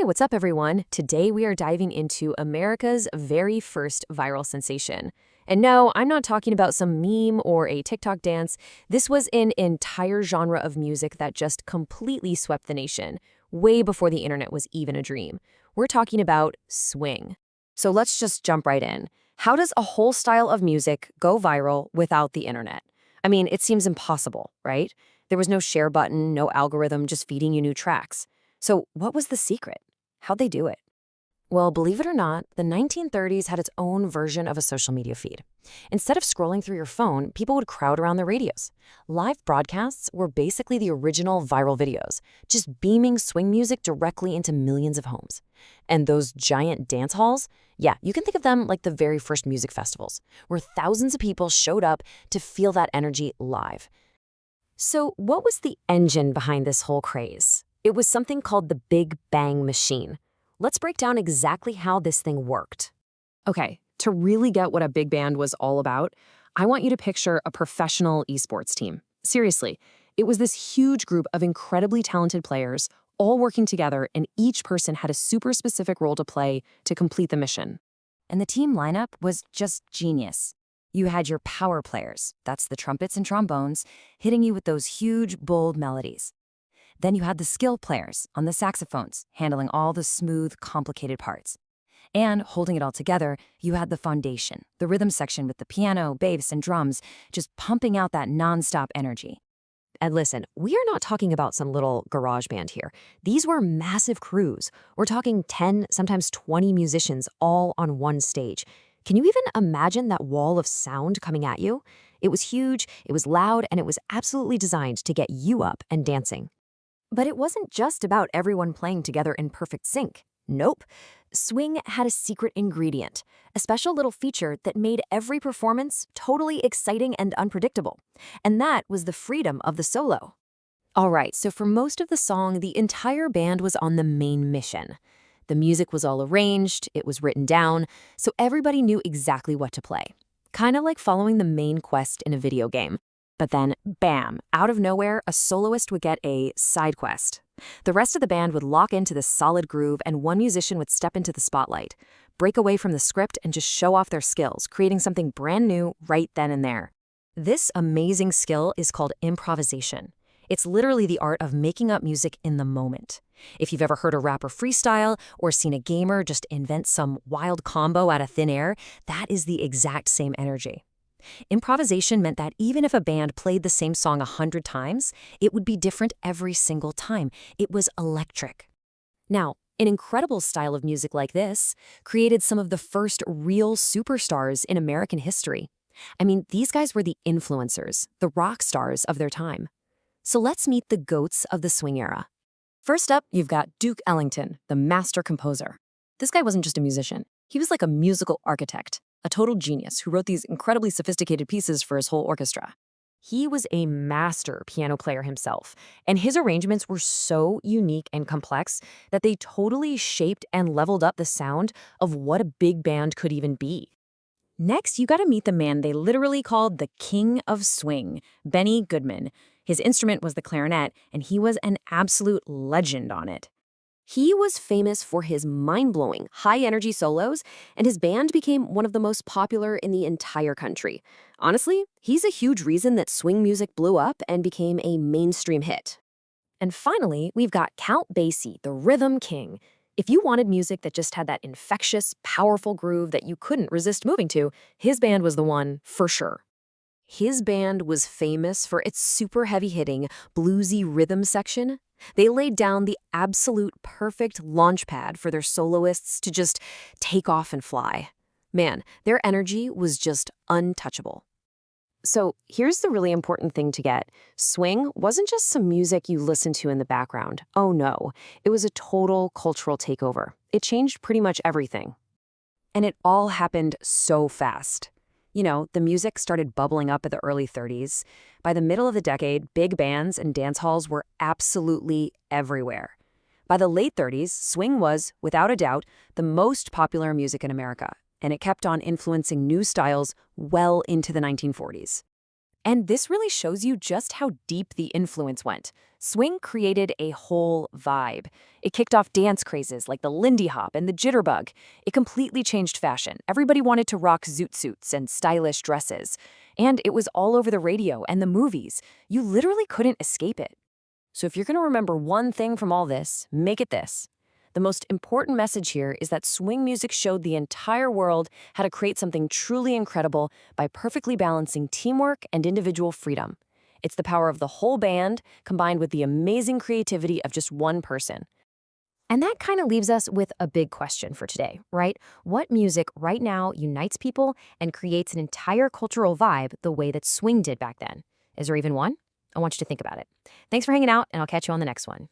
Hey, what's up, everyone? Today we are diving into America's very first viral sensation. And no, I'm not talking about some meme or a TikTok dance. This was an entire genre of music that just completely swept the nation, way before the internet was even a dream. We're talking about swing. So let's just jump right in. How does a whole style of music go viral without the internet? I mean, it seems impossible, right? There was no share button, no algorithm just feeding you new tracks. So what was the secret? How'd they do it? Well, believe it or not, the 1930s had its own version of a social media feed. Instead of scrolling through your phone, people would crowd around their radios. Live broadcasts were basically the original viral videos, just beaming swing music directly into millions of homes. And those giant dance halls? Yeah, you can think of them like the very first music festivals, where thousands of people showed up to feel that energy live. So what was the engine behind this whole craze? It was something called the Big Bang Machine. Let's break down exactly how this thing worked. Okay, to really get what a big band was all about, I want you to picture a professional esports team. Seriously, it was this huge group of incredibly talented players, all working together, and each person had a super specific role to play to complete the mission. And the team lineup was just genius. You had your power players, that's the trumpets and trombones, hitting you with those huge, bold melodies. Then you had the skill players on the saxophones, handling all the smooth, complicated parts. And holding it all together, you had the foundation, the rhythm section with the piano, bass, and drums, just pumping out that nonstop energy. And listen, we are not talking about some little garage band here. These were massive crews. We're talking 10, sometimes 20 musicians all on one stage. Can you even imagine that wall of sound coming at you? It was huge, it was loud, and it was absolutely designed to get you up and dancing. But it wasn't just about everyone playing together in perfect sync. Nope. Swing had a secret ingredient, a special little feature that made every performance totally exciting and unpredictable. And that was the freedom of the solo. All right, so for most of the song, the entire band was on the main mission. The music was all arranged, it was written down, so everybody knew exactly what to play. Kind of like following the main quest in a video game. But then, bam, out of nowhere, a soloist would get a side quest. The rest of the band would lock into this solid groove, and one musician would step into the spotlight, break away from the script, and just show off their skills, creating something brand new right then and there. This amazing skill is called improvisation. It's literally the art of making up music in the moment. If you've ever heard a rapper freestyle or seen a gamer just invent some wild combo out of thin air, that is the exact same energy. Improvisation meant that even if a band played the same song 100 times, it would be different every single time. It was electric. Now, an incredible style of music like this created some of the first real superstars in American history. I mean, these guys were the influencers, the rock stars of their time. So let's meet the goats of the swing era. First up, you've got Duke Ellington, the master composer. This guy wasn't just a musician. He was like a musical architect. A total genius who wrote these incredibly sophisticated pieces for his whole orchestra. He was a master piano player himself, and his arrangements were so unique and complex that they totally shaped and leveled up the sound of what a big band could even be. Next, you gotta meet the man they literally called the King of Swing, Benny Goodman. His instrument was the clarinet, and he was an absolute legend on it. He was famous for his mind-blowing, high-energy solos, and his band became one of the most popular in the entire country. Honestly, he's a huge reason that swing music blew up and became a mainstream hit. And finally, we've got Count Basie, the rhythm king. If you wanted music that just had that infectious, powerful groove that you couldn't resist moving to, his band was the one for sure. His band was famous for its super heavy-hitting, bluesy rhythm section. They laid down the absolute perfect launch pad for their soloists to just take off and fly. Man, their energy was just untouchable. So here's the really important thing to get. Swing wasn't just some music you listened to in the background. Oh no, it was a total cultural takeover. It changed pretty much everything. And it all happened so fast. You know, the music started bubbling up in the early 30s. By the middle of the decade, big bands and dance halls were absolutely everywhere. By the late 30s, swing was, without a doubt, the most popular music in America, and it kept on influencing new styles well into the 1940s. And this really shows you just how deep the influence went. Swing created a whole vibe. It kicked off dance crazes like the Lindy Hop and the Jitterbug. It completely changed fashion. Everybody wanted to rock zoot suits and stylish dresses. And it was all over the radio and the movies. You literally couldn't escape it. So if you're going to remember one thing from all this, make it this. The most important message here is that swing music showed the entire world how to create something truly incredible by perfectly balancing teamwork and individual freedom. It's the power of the whole band combined with the amazing creativity of just one person. And that kind of leaves us with a big question for today, right? What music right now unites people and creates an entire cultural vibe the way that swing did back then? Is there even one? I want you to think about it. Thanks for hanging out, and I'll catch you on the next one.